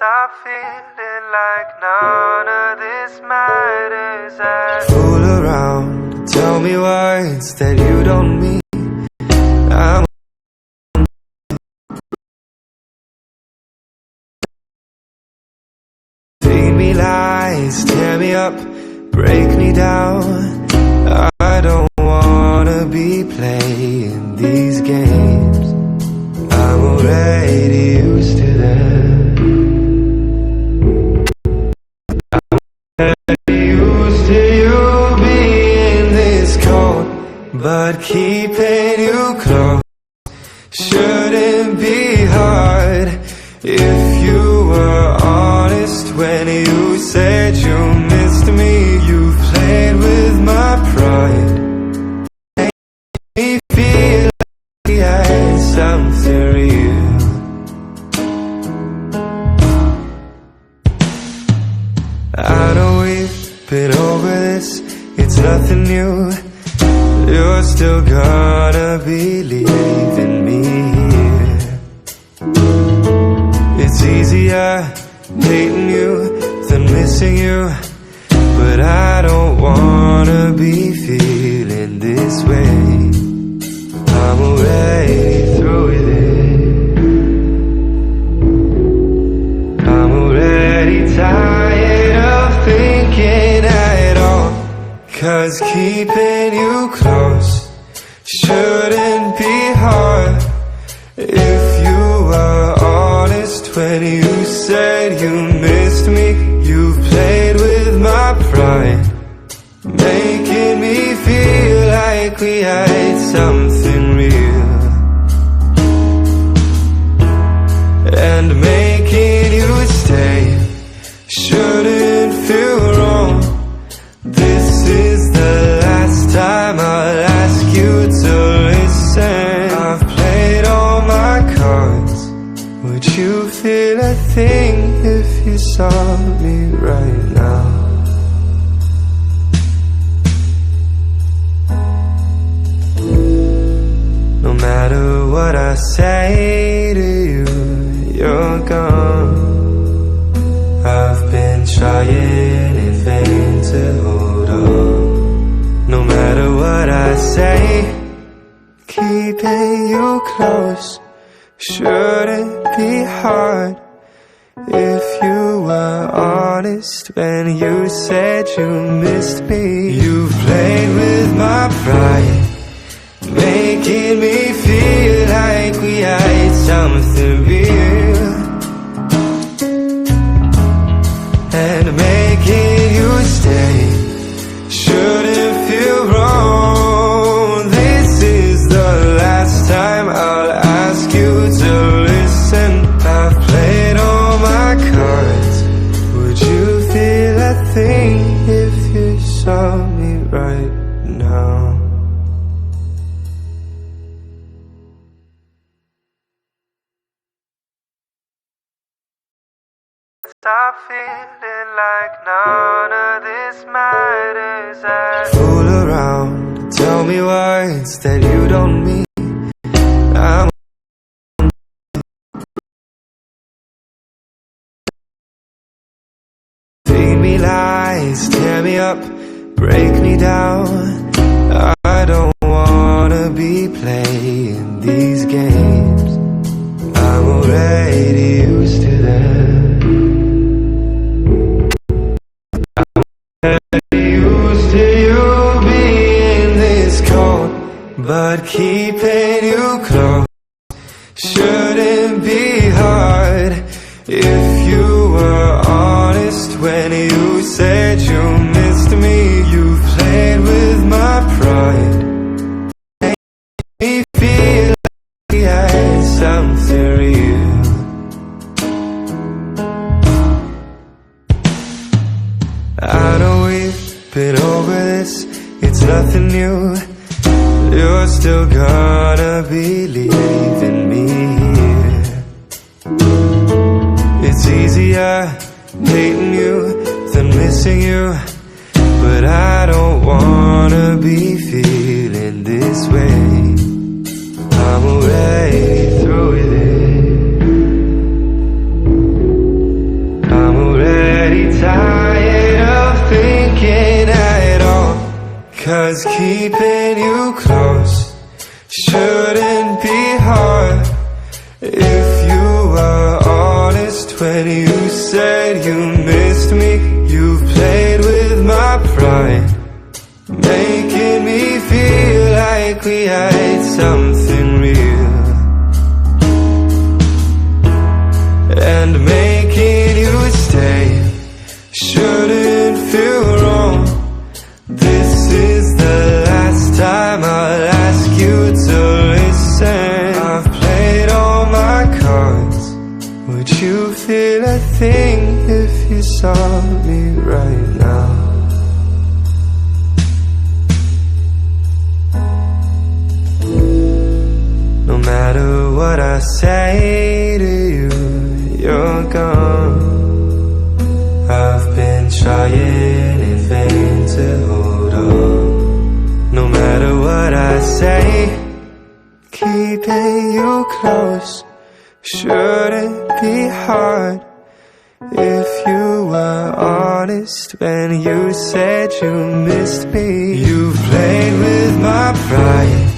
Stop feeling like none of this matters. Fool around, tell me words that you don't mean. I'm feed me lies, tear me up, break me down. I don't wanna be playing these games. I'm already used to them. But keeping you close shouldn't be hard. If you were honest when you said you missed me, you played with my pride. Made me feel like we had something real. I know we've been over this, it's nothing new. You're still gonna believe in me here. It's easier hating you than missing you, but I don't wanna be feeling this way. I'm already through with it. I'm already tired of thinking at all. 'Cause keeping you close shouldn't be hard. If you were honest when you said you missed me, you've played with my pride, making me feel like we had something real. And making you stay shouldn't feel wrong. This is the last time I'll ask you to listen. I've played all my cards. Would you feel a thing if you saw me right now? No matter what I say to you, you're gone. I've been trying in vain to hold on. No matter what I say, keeping you close shouldn't be hard. If you were honest when you said you missed me, you've played with my pride, making me feel like we had something real. And making you stay shouldn't feel wrong. This is the last time I'll ask you to listen. I've played all my cards. Would you feel a thing if you saw me right now? Stop feeling like none of this matters. Fool around, tell me words that you don't mean. I'm feed me lies, tear me up, break me down. I don't wanna be playing these games. I'm already used to them. But keeping you close shouldn't be hard. If you were honest when you said you missed me, you've played with my pride, made me feel like we had something real. I know we've been over this, it's nothing new. You're still gonna believe in me here. It's easier hating you than missing you, but I don't wanna be feeling this way. I'm already through with it. tired of thinking at all. 'Cause keeping you close shouldn't be hard. If you were honest when you said you missed me, you've played with my pride, making me feel like we had something real, and making you stay shouldn't feel wrong. This is the last time I'll ask you to listen. I've played all my cards. Would you feel a thing if you saw me right now? No matter what I say to you, you're gone. I've been trying in vain to hold on. No matter what I say, keeping you close shouldn't be hard. If you were honest when you said you missed me, you've played with my pride,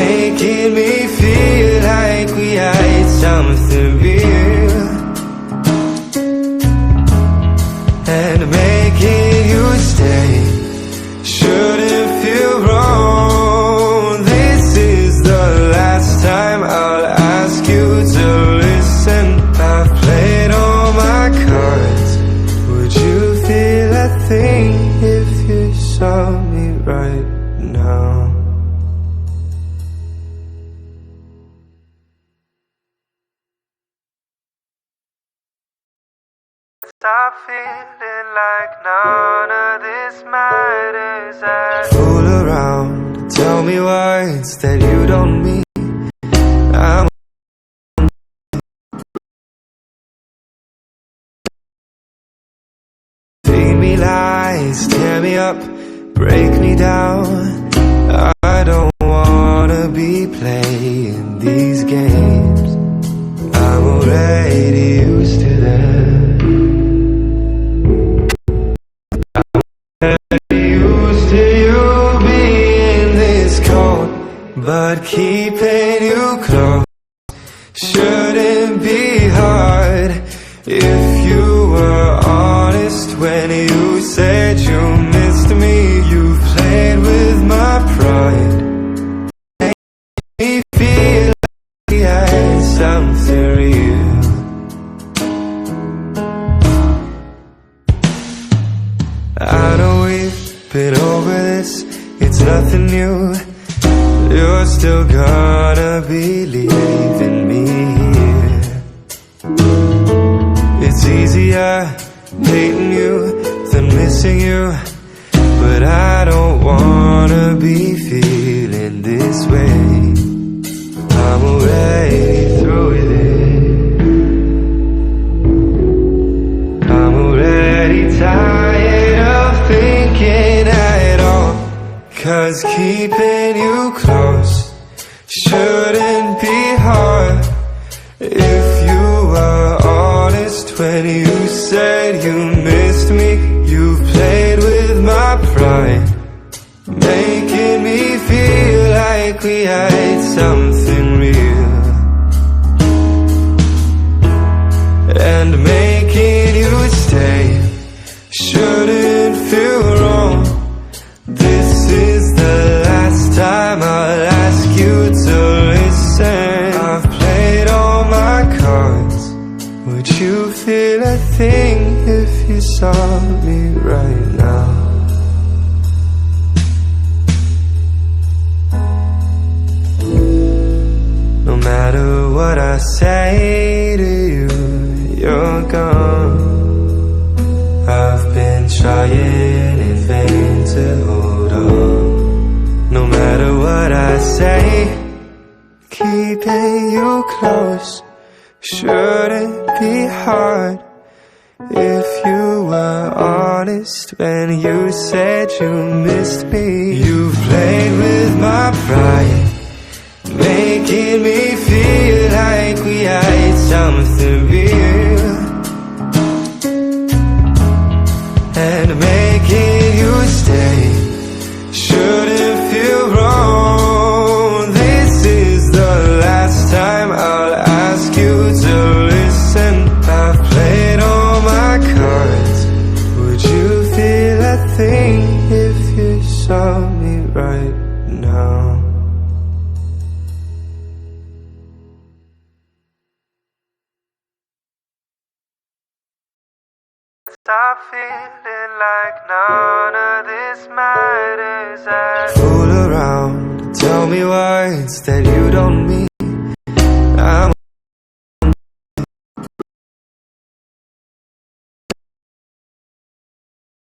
making me feel like we had something real, and making you stay shouldn't feel wrong. This is the last time I'll ask you to listen. I've played all my cards. Would you feel a thing if you saw me right now? Stop feeling like none of this matters. Fool around, tell me words that you don't mean. I'm feed me lies, tear me up, break me down. I don't wanna be playing these games. I'm already used to them. But keeping you close shouldn't be hard. If you were honest when you said you missed me, you played with my pride, made me feel like we had something real, I know we've been over this, it's nothing new. You're still gonna be leaving me here. It's easier hating you than missing you, but I don't wanna be feeling this way. I'm already through with it. I'm already tired of thinking at all. 'Cause keeping you close shouldn't be hard. If you were honest when you said you missed me, you've played with my pride, making me feel like we had something real, and making you stay shouldn't feel wrong. This is the last time I'll ask you to listen. I've played all my cards. Would you feel a thing if you saw me right now? No matter what I say to you, you're gone. I've been trying in vain to hold on. No matter what I say, keeping you close shouldn't be hard. If you were honest when you said you missed me, you've played with my pride, making me feel like we had something real, Stop feeling like none of this matters. Fool around, tell me words that you don't mean. I'm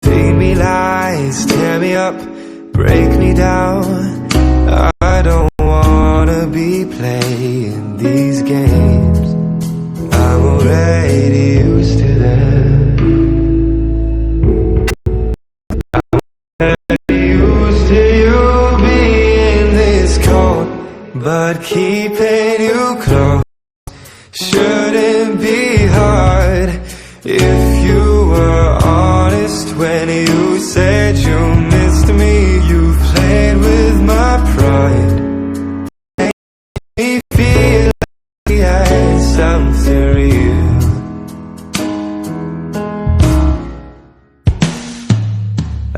feed me lies, tear me up, break me down. I don't wanna be playing these games. I'm already used to them. Used to you being this cold, but keeping you close shouldn't be hard. If you were honest when you said you missed me, you played with my pride. Made me feel like we had something real.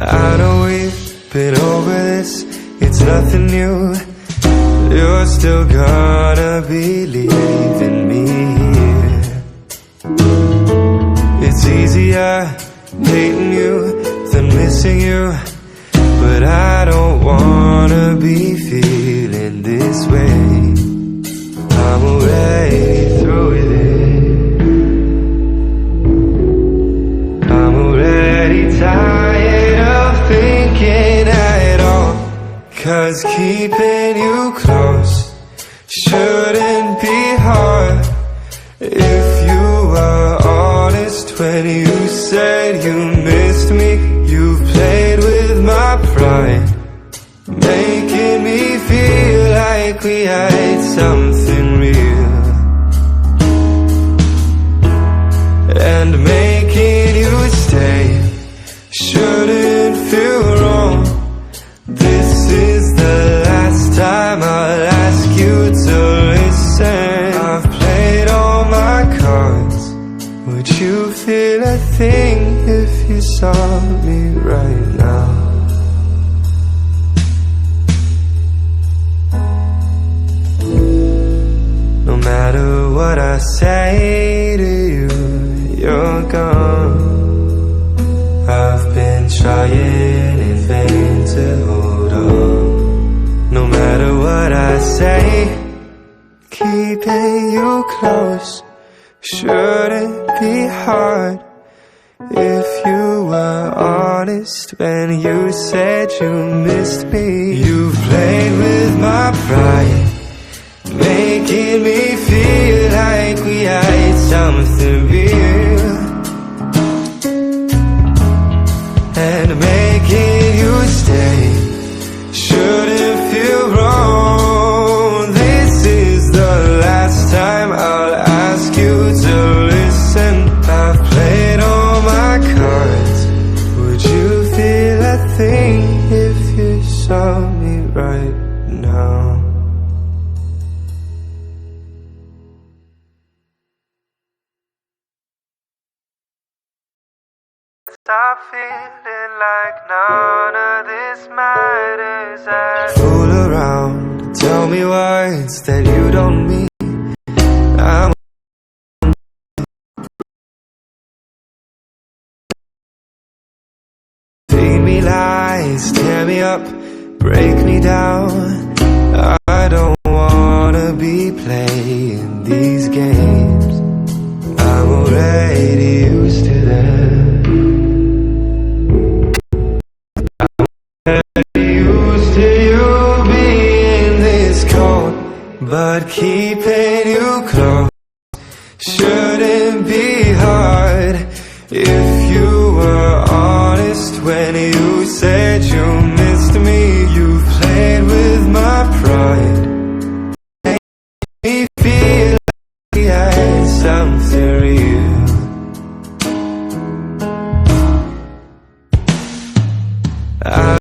I know we've been over this, it's nothing new. You're still gonna be leaving me here. It's easier hating you than missing you, but I don't wanna be feeling this way. I'm already through with it. I'm already tired of thinking at all, 'cause keeping you close shouldn't be hard. If you were honest when you said you missed me, you played with my pride, making me feel like we had something real, and making you stay shouldn't feel wrong. This is the last time I'll ask you to listen. I've played all my cards. Would you feel a thing if you saw me right now? No matter what I say to you, you're gone. I've been trying in vain to hold on. No matter what I say, keeping you close shouldn't be hard. If you were honest when you said you missed me, you've played with my pride, making me feel like we had something real, and making you stay shouldn't feel wrong. This is the last time I'll ask you to listen. I've played all my cards. Would you feel a thing if you saw me right now? Stop feeling like none of this matters. Fool around, tell me words that you don't mean. I'm feed me lies, tear me up, break me down. I don't wanna be playing these games. I'm already used to them. Used to you being this cold, but keeping you close shouldn't be hard. If you were honest when you said you missed me, you played with my pride, made me feel like we had something real. I